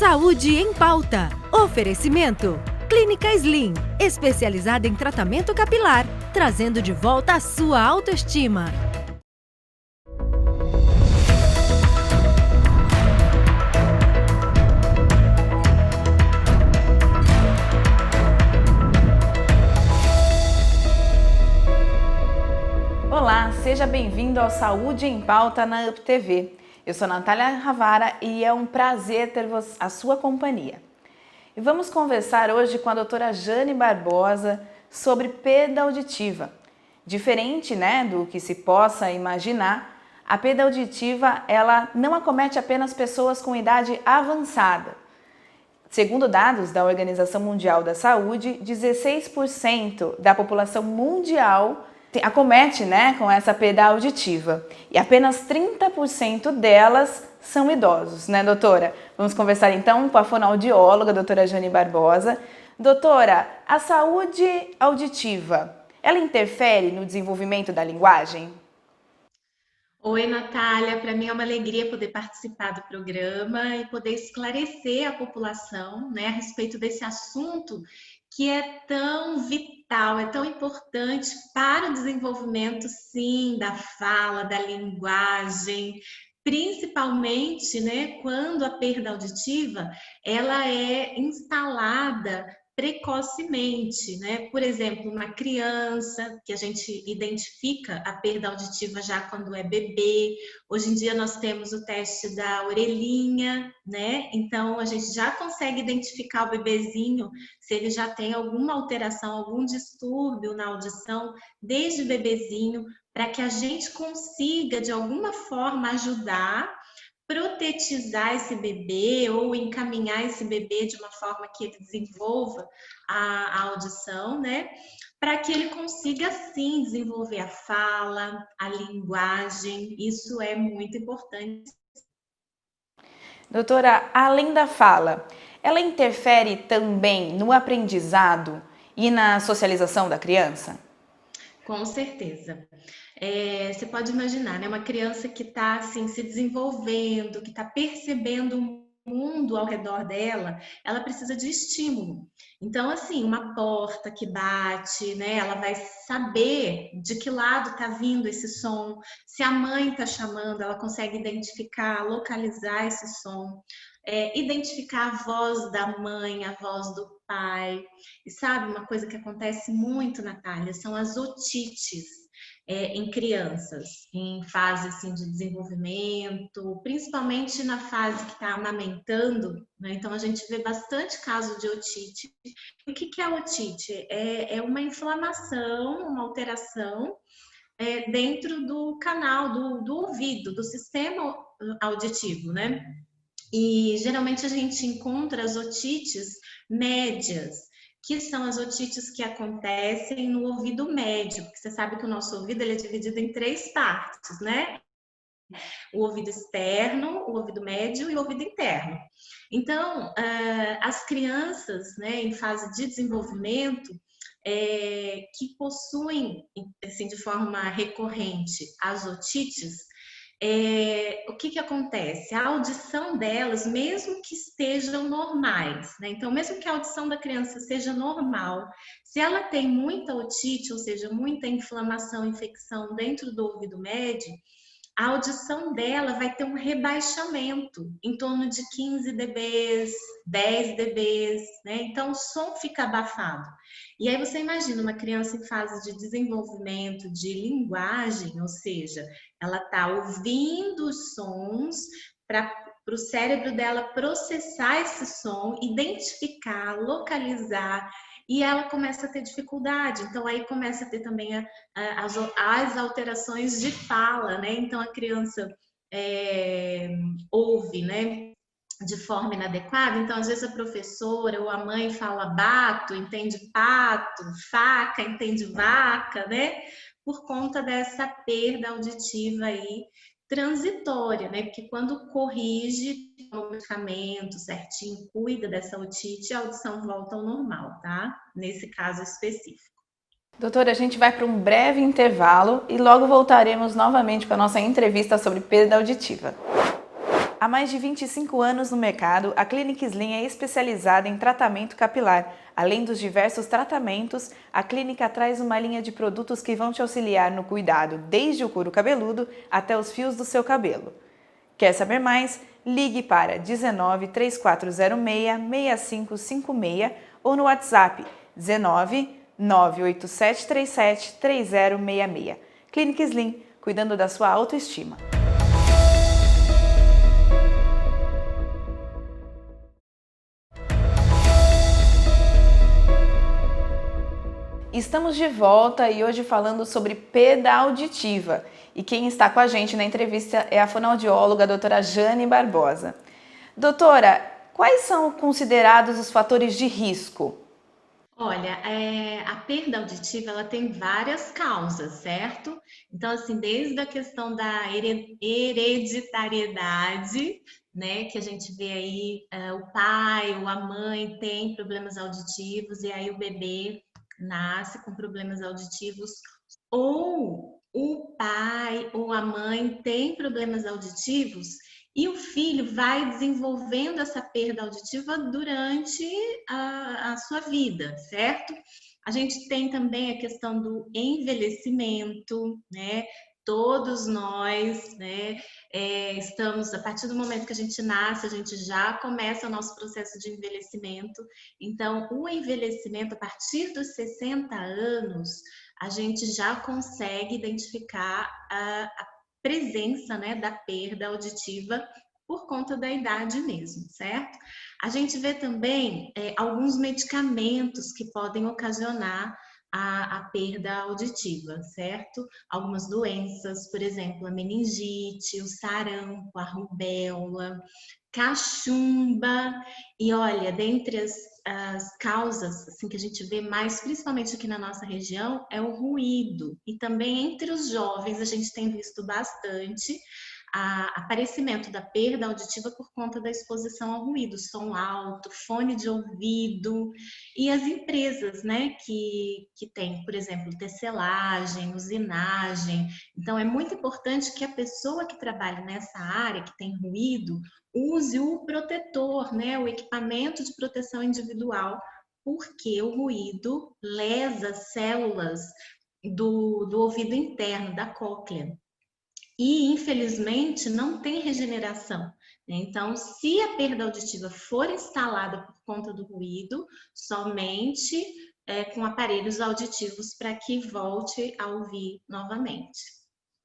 Saúde em Pauta. Oferecimento. Clínica Slim, especializada em tratamento capilar, trazendo de volta a sua autoestima. Olá, seja bem-vindo ao Saúde em Pauta na UP TV. Eu sou Natália Ravara e é um prazer ter a sua companhia. E vamos conversar hoje com a doutora Jane Barbosa sobre perda auditiva. Diferente, do que se possa imaginar, a perda auditiva ela não acomete apenas pessoas com idade avançada. Segundo dados da Organização Mundial da Saúde, 16% da população mundial acomete com essa perda auditiva e apenas 30% delas são idosos, doutora? Vamos conversar então com a fonoaudióloga, doutora Jane Barbosa. Doutora, a saúde auditiva, ela interfere no desenvolvimento da linguagem? Oi, Natália, para mim é uma alegria poder participar do programa e poder esclarecer a população, a respeito desse assunto que é tão vital, é tão importante para o desenvolvimento, sim, da fala, da linguagem, principalmente, quando a perda auditiva, ela é instalada precocemente, Por exemplo, uma criança que a gente identifica a perda auditiva já quando é bebê. Hoje em dia nós temos o teste da orelhinha, Então a gente já consegue identificar o bebezinho se ele já tem alguma alteração, algum distúrbio na audição desde bebezinho, para que a gente consiga de alguma forma ajudar, protetizar esse bebê ou encaminhar esse bebê de uma forma que ele desenvolva a audição, para que ele consiga, sim, desenvolver a fala, a linguagem. Isso é muito importante. Doutora, além da fala, ela interfere também no aprendizado e na socialização da criança? Com certeza. Você pode imaginar, uma criança que está assim, se desenvolvendo, que está percebendo o mundo ao redor dela, ela precisa de estímulo. Então, assim, uma porta que bate, ela vai saber de que lado está vindo esse som. Se a mãe está chamando, ela consegue identificar, localizar esse som. Identificar a voz da mãe, a voz do pai. E sabe uma coisa que acontece muito, Natália, são as otites em crianças, em fase assim, de desenvolvimento, principalmente na fase que está amamentando, Então a gente vê bastante caso de otite. O que é a otite? É uma inflamação, uma alteração dentro do canal do ouvido, do sistema auditivo, E geralmente a gente encontra as otites médias, que são as otites que acontecem no ouvido médio, porque você sabe que o nosso ouvido ele é dividido em 3 partes, O ouvido externo, o ouvido médio e o ouvido interno. Então, as crianças, em fase de desenvolvimento, que possuem, assim, de forma recorrente, as otites, o que acontece? A audição delas, mesmo que estejam normais, Então, mesmo que a audição da criança seja normal, se ela tem muita otite, ou seja, muita inflamação, infecção dentro do ouvido médio, a audição dela vai ter um rebaixamento em torno de 15 dBs, 10 dBs, Então o som fica abafado. E aí você imagina uma criança em fase de desenvolvimento de linguagem, ou seja, ela está ouvindo os sons para o cérebro dela processar esse som, identificar, localizar, e ela começa a ter dificuldade. Então aí começa a ter também as alterações de fala, Então a criança ouve, de forma inadequada. Então às vezes a professora ou a mãe fala bato, entende pato, faca, entende vaca, Por conta dessa perda auditiva aí transitória, Porque quando corrige o medicamento certinho, cuida dessa otite, a audição volta ao normal, tá? Nesse caso específico. Doutora, a gente vai para um breve intervalo e logo voltaremos novamente com a nossa entrevista sobre perda auditiva. Há mais de 25 anos no mercado, a Clínica Slim é especializada em tratamento capilar. Além dos diversos tratamentos, a clínica traz uma linha de produtos que vão te auxiliar no cuidado desde o couro cabeludo até os fios do seu cabelo. Quer saber mais? Ligue para 19 3406 6556 ou no WhatsApp 19 98737 3066. Clínica Slim, cuidando da sua autoestima. Estamos de volta e hoje falando sobre perda auditiva. E quem está com a gente na entrevista é a fonoaudióloga a doutora Jane Barbosa. Doutora, quais são considerados os fatores de risco? Olha, a perda auditiva ela tem várias causas, certo? Então, assim, desde a questão da hereditariedade, né, que a gente vê aí, o pai ou a mãe tem problemas auditivos e aí o bebê nasce com problemas auditivos, ou o pai ou a mãe tem problemas auditivos e o filho vai desenvolvendo essa perda auditiva durante a sua vida, certo? A gente tem também a questão do envelhecimento, né? Todos nós, né, estamos, a partir do momento que a gente nasce, a gente já começa o nosso processo de envelhecimento. Então, o envelhecimento, a partir dos 60 anos, a gente já consegue identificar a presença, né, da perda auditiva por conta da idade mesmo, certo? A gente vê também alguns medicamentos que podem ocasionar a perda auditiva, certo? Algumas doenças, por exemplo, a meningite, o sarampo, a rubéola, cachumba. E olha, dentre as causas assim, que a gente vê mais, principalmente aqui na nossa região, é o ruído. E também entre os jovens a gente tem visto bastante aparecimento da perda auditiva por conta da exposição ao ruído, som alto, fone de ouvido, e as empresas, né, que tem, por exemplo, tecelagem, usinagem. Então, é muito importante que a pessoa que trabalha nessa área, que tem ruído, use o protetor, né, o equipamento de proteção individual, porque o ruído lesa células do ouvido interno, da cóclea. E, infelizmente, não tem regeneração, né? Então, se a perda auditiva for instalada por conta do ruído, somente com aparelhos auditivos para que volte a ouvir novamente.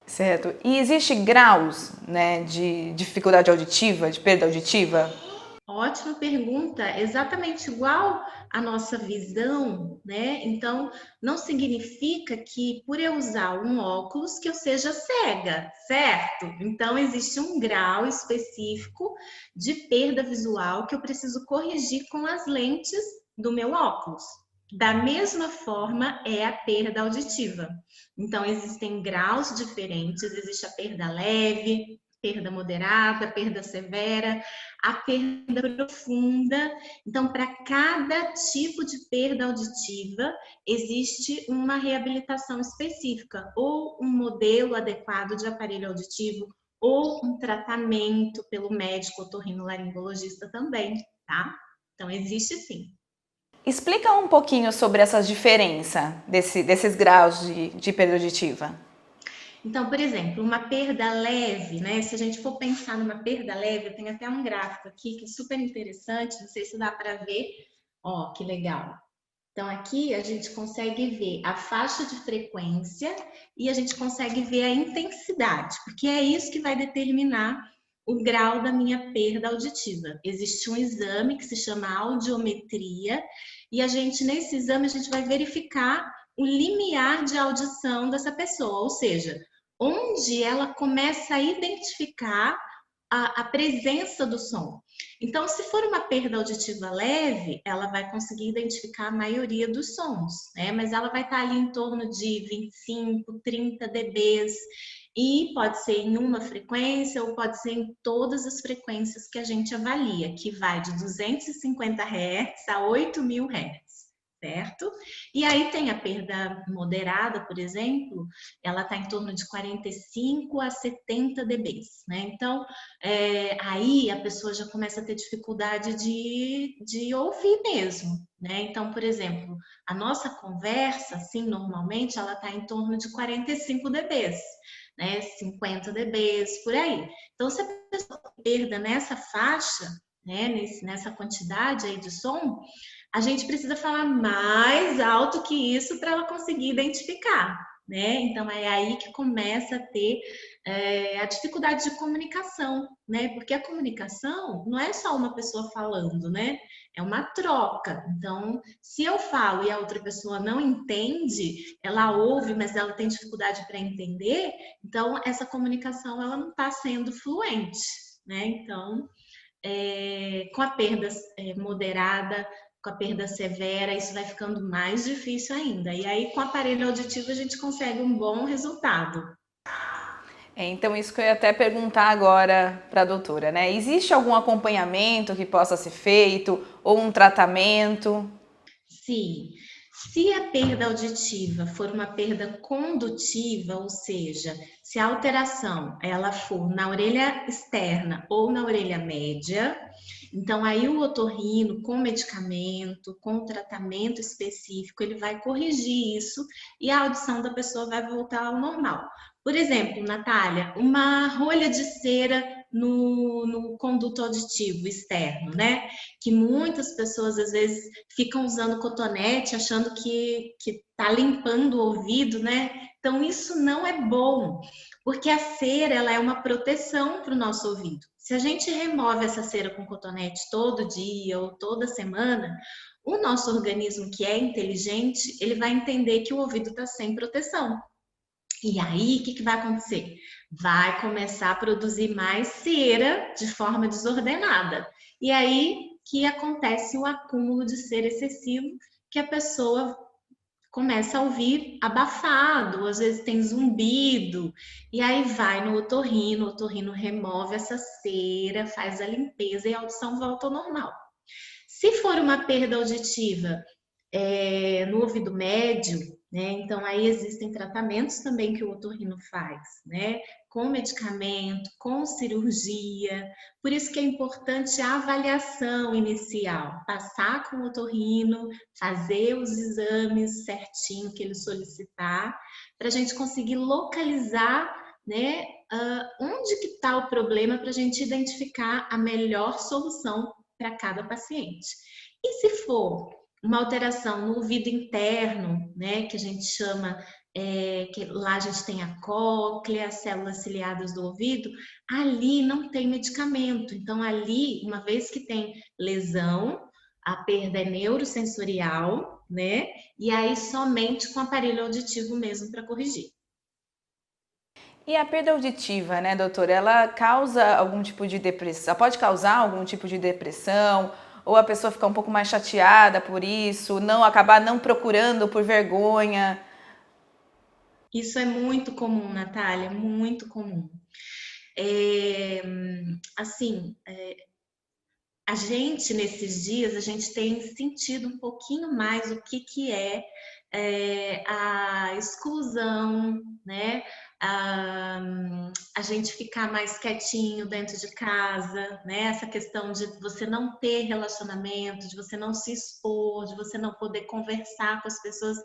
Certo. E existe graus, né, de dificuldade auditiva, de perda auditiva? Ótima pergunta, exatamente igual à nossa visão, né? Então, não significa que por eu usar um óculos que eu seja cega, certo? Então, existe um grau específico de perda visual que eu preciso corrigir com as lentes do meu óculos. Da mesma forma é a perda auditiva. Então, existem graus diferentes, existe a perda leve, perda moderada, perda severa, a perda profunda. Então, para cada tipo de perda auditiva, existe uma reabilitação específica, ou um modelo adequado de aparelho auditivo, ou um tratamento pelo médico otorrinolaringologista também, tá? Então, existe sim. Explica um pouquinho sobre essas diferenças desses graus de perda auditiva. Então, por exemplo, uma perda leve, né? Se a gente for pensar numa perda leve, eu tenho até um gráfico aqui que é super interessante, não sei se dá para ver. Ó, que legal. Então, aqui a gente consegue ver a faixa de frequência e a gente consegue ver a intensidade, porque é isso que vai determinar o grau da minha perda auditiva. Existe um exame que se chama audiometria e nesse exame, a gente vai verificar o limiar de audição dessa pessoa, ou seja, onde ela começa a identificar a presença do som. Então, se for uma perda auditiva leve, ela vai conseguir identificar a maioria dos sons, né? Mas ela vai estar ali em torno de 25, 30 dBs, e pode ser em uma frequência ou pode ser em todas as frequências que a gente avalia, que vai de 250 Hz a 8.000 Hz, certo? E aí tem a perda moderada, por exemplo, ela está em torno de 45 a 70 dBs, né? Então, aí a pessoa já começa a ter dificuldade de ouvir mesmo, né? Então, por exemplo, a nossa conversa, assim, normalmente, ela está em torno de 45 dBs, né? 50 dBs, por aí. Então, se a pessoa tem perda nessa faixa, né, nessa quantidade aí de som, a gente precisa falar mais alto que isso para ela conseguir identificar, né? Então é aí que começa a ter a dificuldade de comunicação, né? Porque a comunicação não é só uma pessoa falando, né? É uma troca. Então, se eu falo e a outra pessoa não entende, ela ouve, mas ela tem dificuldade para entender, então essa comunicação ela não está sendo fluente, né? Então com a perda moderada, com a perda severa, isso vai ficando mais difícil ainda. E aí, com o aparelho auditivo, a gente consegue um bom resultado. Então, isso que eu ia até perguntar agora para a doutora, né? Existe algum acompanhamento que possa ser feito ou um tratamento? Sim. Se a perda auditiva for uma perda condutiva, ou seja, se a alteração ela for na orelha externa ou na orelha média, então aí o otorrino com medicamento, com tratamento específico, ele vai corrigir isso e a audição da pessoa vai voltar ao normal. Por exemplo, Natália, uma rolha de cera no conduto auditivo externo, né? Que muitas pessoas às vezes ficam usando cotonete achando que tá limpando o ouvido, né? Então isso não é bom, porque a cera ela é uma proteção para o nosso ouvido. Se a gente remove essa cera com cotonete todo dia ou toda semana, o nosso organismo que é inteligente, ele vai entender que o ouvido está sem proteção. E aí, o que vai acontecer? Vai começar a produzir mais cera de forma desordenada. E aí que acontece o acúmulo de cera excessivo, que a pessoa começa a ouvir abafado, às vezes tem zumbido, e aí vai no otorrino, o otorrino remove essa cera, faz a limpeza e a audição volta ao normal. Se for uma perda auditiva no ouvido médio, né? Então aí existem tratamentos também que o otorrino faz, né? Com medicamento, com cirurgia. Por isso que é importante a avaliação inicial, passar com o otorrino, fazer os exames certinho que ele solicitar, para a gente conseguir localizar, né? Onde que está o problema para a gente identificar a melhor solução para cada paciente. E se for uma alteração no ouvido interno, né, que a gente chama, que lá a gente tem a cóclea, as células ciliadas do ouvido, ali não tem medicamento. Então, ali, uma vez que tem lesão, a perda é neurosensorial, né, e aí somente com aparelho auditivo mesmo para corrigir. E a perda auditiva, né, doutora, ela causa algum tipo de depressão? Pode causar algum tipo de depressão? Ou a pessoa ficar um pouco mais chateada por isso, acabar não procurando por vergonha? Isso é muito comum, Natália, muito comum. A gente, nesses dias, a gente tem sentido um pouquinho mais o que a exclusão, né? A gente ficar mais quietinho dentro de casa, né? Essa questão de você não ter relacionamento, de você não se expor, de você não poder conversar com as pessoas.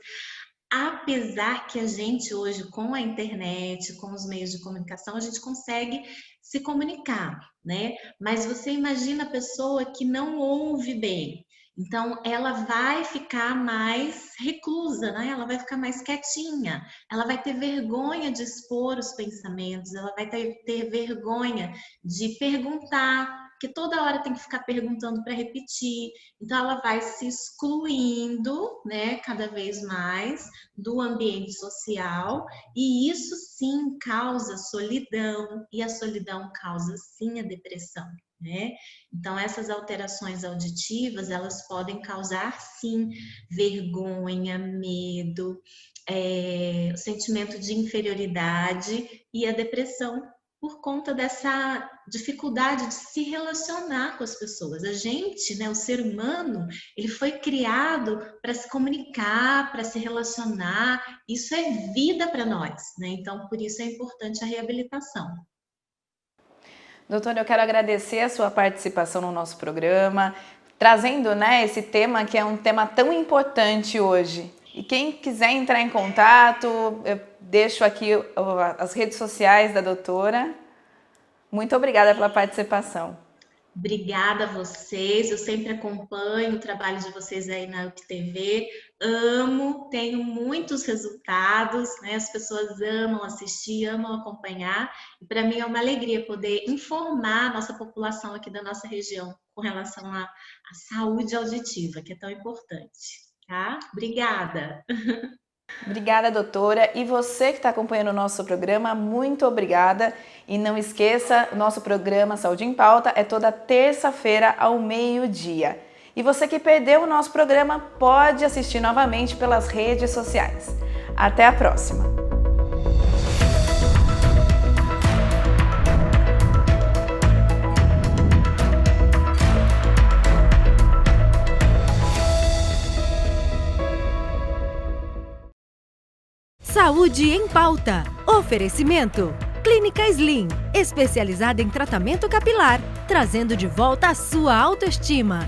Apesar que a gente hoje, com a internet, com os meios de comunicação, a gente consegue se comunicar, né? Mas você imagina a pessoa que não ouve bem. Então, ela vai ficar mais reclusa, né? Ela vai ficar mais quietinha. Ela vai ter vergonha de expor os pensamentos, ela vai ter vergonha de perguntar, porque toda hora tem que ficar perguntando para repetir. Então, ela vai se excluindo, né, cada vez mais do ambiente social, e isso sim causa solidão, e a solidão causa sim a depressão, né? Então, essas alterações auditivas, elas podem causar sim vergonha, medo, o sentimento de inferioridade e a depressão, por conta dessa dificuldade de se relacionar com as pessoas. A gente, né, o ser humano, ele foi criado para se comunicar, para se relacionar. Isso é vida para nós, né? Então, por isso é importante a reabilitação. Doutora, eu quero agradecer a sua participação no nosso programa, trazendo, né, esse tema que é um tema tão importante hoje. E quem quiser entrar em contato, eu deixo aqui as redes sociais da doutora. Muito obrigada pela participação. Obrigada a vocês, eu sempre acompanho o trabalho de vocês aí na UpTV, amo, tenho muitos resultados, né? As pessoas amam assistir, amam acompanhar, e para mim é uma alegria poder informar a nossa população aqui da nossa região com relação à saúde auditiva, que é tão importante, tá? Obrigada! Obrigada, doutora. E você que está acompanhando o nosso programa, muito obrigada. E não esqueça, o nosso programa Saúde em Pauta é toda terça-feira ao meio-dia. E você que perdeu o nosso programa pode assistir novamente pelas redes sociais. Até a próxima! Saúde em Pauta. Oferecimento. Clínica Slim, especializada em tratamento capilar, trazendo de volta a sua autoestima.